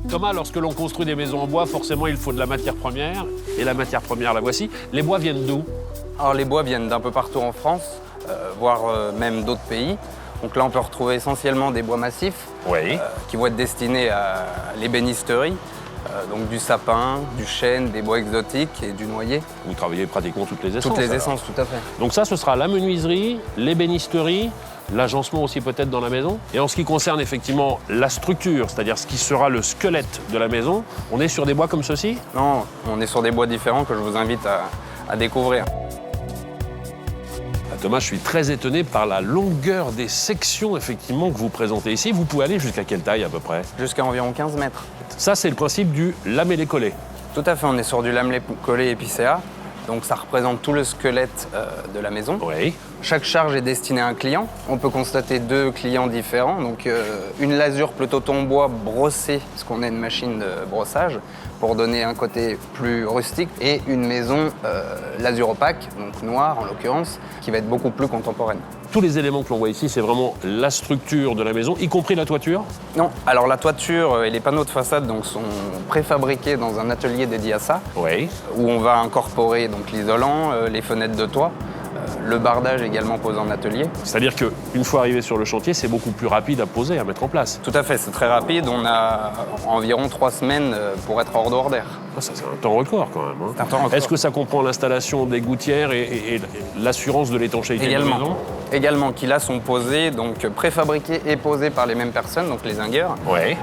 Thomas, lorsque l'on construit des maisons en bois, forcément, il faut de la matière première. Et la matière première, la voici. Les bois viennent d'où? Alors les bois viennent d'un peu partout en France, voire même d'autres pays. Donc là, on peut retrouver essentiellement des bois massifs Oui. qui vont être destinés à l'ébénisterie, donc du sapin, du chêne, des bois exotiques et du noyer. Vous travaillez pratiquement toutes les essences. Toutes les alors. essences, tout à fait. Donc ça, ce sera la menuiserie, l'ébénisterie, l'agencement aussi peut-être dans la maison. Et en ce qui concerne effectivement la structure, c'est-à-dire ce qui sera le squelette de la maison, on est sur des bois comme ceci? Non, on est sur des bois différents que je vous invite à découvrir. Thomas, je suis très étonné par la longueur des sections effectivement que vous présentez ici. Vous pouvez aller jusqu'à quelle taille à peu près? Jusqu'à environ 15 mètres. Ça, c'est le principe du lamellé-collé. Tout à fait, on est sur du lamelé collé épicéa. Donc ça représente tout le squelette de la maison. Oui. Chaque charge est destinée à un client. On peut constater 2 clients différents. Donc une lasure plutôt ton bois brossée, parce qu'on a une machine de brossage, pour donner un côté plus rustique. Et une maison lasure opaque, donc noire en l'occurrence, qui va être beaucoup plus contemporaine. Tous les éléments que l'on voit ici, c'est vraiment la structure de la maison, y compris la toiture? Non, alors la toiture et les panneaux de façade donc, sont préfabriqués dans un atelier dédié à ça, Oui. où on va incorporer donc, l'isolant, les fenêtres de toit, le bardage également posé en atelier. C'est-à-dire qu'une fois arrivé sur le chantier, c'est beaucoup plus rapide à poser, à mettre en place. Tout à fait, c'est très rapide. On a environ 3 semaines pour être hors d'ordre. Ah, ça, c'est un temps record quand même. Hein. C'est un temps record. Est-ce que ça comprend l'installation des gouttières et l'assurance de l'étanchéité de la maison? Également, qui là sont posés, donc préfabriqués et posés par les mêmes personnes, donc les zingueurs, Oui.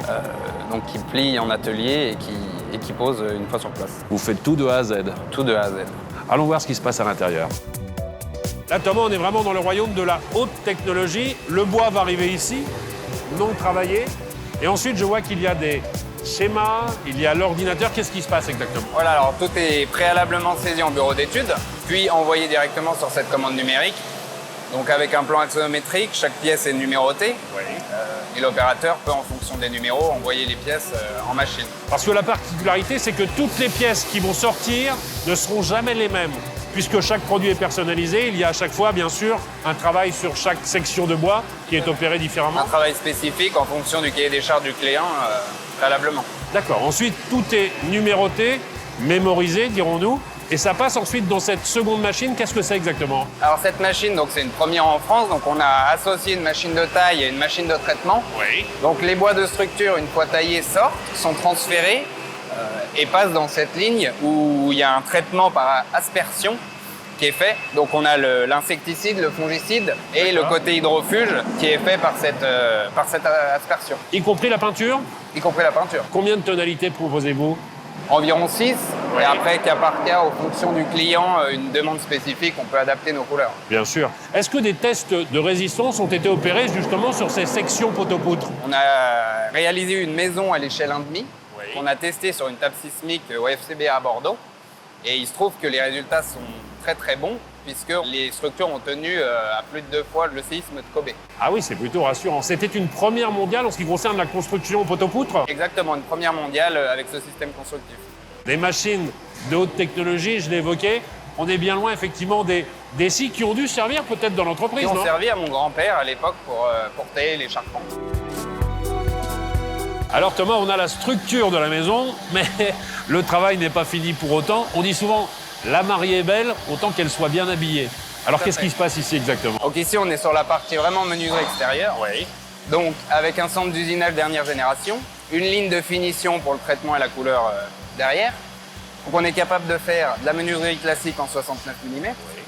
donc qui plient en atelier et qui posent une fois sur place. Vous faites tout de A à Z. Tout de A à Z. Allons voir ce qui se passe à l'intérieur. Là, Thomas, on est vraiment dans le royaume de la haute technologie. Le bois va arriver ici, non travaillé. Et ensuite, je vois qu'il y a des schémas, il y a l'ordinateur. Qu'est-ce qui se passe exactement? Voilà, alors tout est préalablement saisi en bureau d'études, puis envoyé directement sur cette commande numérique. Donc avec un plan axonométrique, chaque pièce est numérotée. Oui. Et l'opérateur peut, en fonction des numéros, envoyer les pièces en machine. Parce que la particularité, c'est que toutes les pièces qui vont sortir ne seront jamais les mêmes. Puisque chaque produit est personnalisé, il y a à chaque fois, bien sûr, un travail sur chaque section de bois qui est opéré différemment. Un travail spécifique en fonction du cahier des charges du client, préalablement. D'accord. Ensuite, tout est numéroté, mémorisé, dirons-nous. Et ça passe ensuite dans cette seconde machine. Qu'est-ce que c'est exactement? Alors cette machine, donc c'est une première en France, donc on a associé une machine de taille et une machine de traitement. Oui. Donc les bois de structure, une fois taillés, sortent, sont transférés et passent dans cette ligne où il y a un traitement par aspersion qui est fait. Donc on a l'insecticide, le fongicide et le côté hydrofuge qui est fait par cette aspersion, Y compris la peinture? y compris la peinture. Combien de tonalités proposez-vous? Environ 6, Oui. et après, cas par cas, en fonction du client, une demande spécifique, on peut adapter nos couleurs. Bien sûr. Est-ce que des tests de résistance ont été opérés justement sur ces sections poteau-poutre? On a réalisé une maison à l'échelle 1,5, Oui. qu'on a testé sur une table sismique au FCBA à Bordeaux. Et il se trouve que les résultats sont très très bons, puisque les structures ont tenu à plus de 2 fois le séisme de Kobe. Ah oui, c'est plutôt rassurant. C'était une première mondiale en ce qui concerne la construction au poteau-poutre? Exactement, une première mondiale avec ce système constructif. Des machines de haute technologie, je l'ai évoqué. On est bien loin effectivement des scies qui ont dû servir peut-être dans l'entreprise, Qui ont non? servi à mon grand-père à l'époque pour tailler les charpents. Alors Thomas, on a la structure de la maison, mais le travail n'est pas fini pour autant. On dit souvent la mariée est belle autant qu'elle soit bien habillée. Alors qu'est-ce qui se passe ici exactement? Donc ici, on est sur la partie vraiment menuiserie extérieure. Oui. Donc avec un centre d'usinage dernière génération, une ligne de finition pour le traitement et la couleur derrière. Donc on est capable de faire de la menuiserie classique en 69 mm,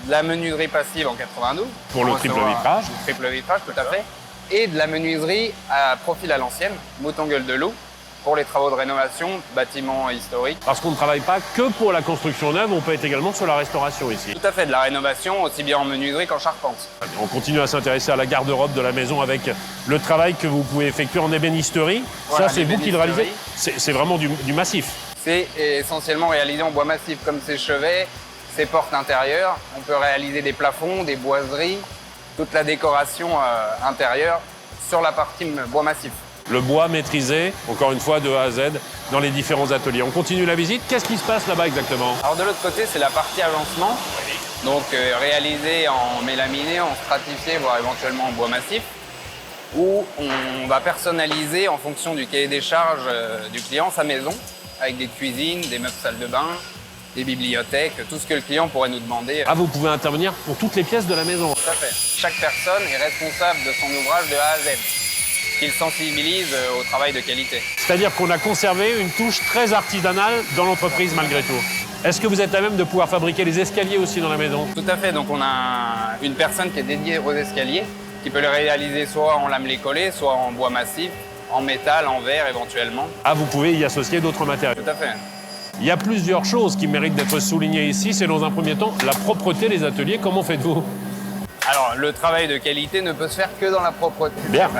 de la menuiserie passive en 92. Pour le triple vitrage. Le triple vitrage, tout à fait. Et de la menuiserie à profil à l'ancienne, mouton gueule de loup, pour les travaux de rénovation, bâtiments historiques. Parce qu'on ne travaille pas que pour la construction neuve, on peut être également sur la restauration ici. Tout à fait, de la rénovation, aussi bien en menuiserie qu'en charpente. On continue à s'intéresser à la garde-robe de la maison avec le travail que vous pouvez effectuer en ébénisterie. Voilà, Ça, c'est vous qui le réalisez? l'ébénisterie. C'est vraiment du massif. C'est essentiellement réalisé en bois massif, comme ces chevets, ces portes intérieures. On peut réaliser des plafonds, des boiseries, toute la décoration intérieure sur la partie bois massif. Le bois maîtrisé, encore une fois, de A à Z, dans les différents ateliers. On continue la visite. Qu'est-ce qui se passe là-bas exactement? Alors de l'autre côté, c'est la partie agencement, donc réalisée en mélaminé, en stratifié, voire éventuellement en bois massif. où on va personnaliser en fonction du cahier des charges du client sa maison, avec des cuisines, des meubles salle de bain, des bibliothèques, tout ce que le client pourrait nous demander. Ah, vous pouvez intervenir pour toutes les pièces de la maison. Tout à fait. Chaque personne est responsable de son ouvrage de A à Z, qu'il sensibilise au travail de qualité. C'est-à-dire qu'on a conservé une touche très artisanale dans l'entreprise malgré tout. Est-ce que vous êtes à même de pouvoir fabriquer les escaliers aussi dans la maison? Tout à fait. Donc on a une personne qui est dédiée aux escaliers, qui peut les réaliser soit en lamelé collé, soit en bois massif, en métal, en verre éventuellement. Ah, vous pouvez y associer d'autres matériaux. Tout à fait. Il y a plusieurs choses qui méritent d'être soulignées ici. C'est dans un premier temps la propreté des ateliers. Comment faites-vous? Alors, le travail de qualité ne peut se faire que dans la propreté. Bien.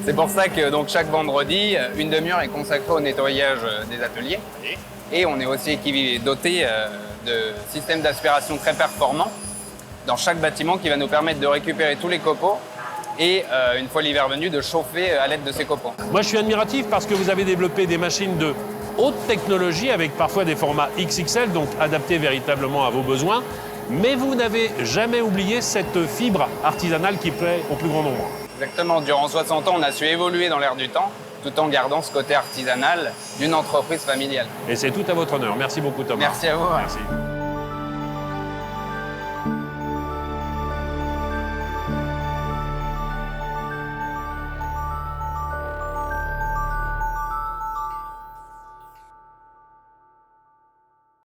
C'est pour ça que donc, chaque vendredi, une demi-heure est consacrée au nettoyage des ateliers. Et on est aussi doté de systèmes d'aspiration très performants dans chaque bâtiment qui va nous permettre de récupérer tous les copeaux et, une fois l'hiver venu, de chauffer à l'aide de ces copeaux. Moi, je suis admiratif parce que vous avez développé des machines de haute technologie avec parfois des formats XXL, donc adaptés véritablement à vos besoins. Mais vous n'avez jamais oublié cette fibre artisanale qui plaît au plus grand nombre. Exactement. Durant 60 ans, on a su évoluer dans l'air du temps, tout en gardant ce côté artisanal d'une entreprise familiale. Et c'est tout à votre honneur. Merci beaucoup, Thomas. Merci à vous. Merci.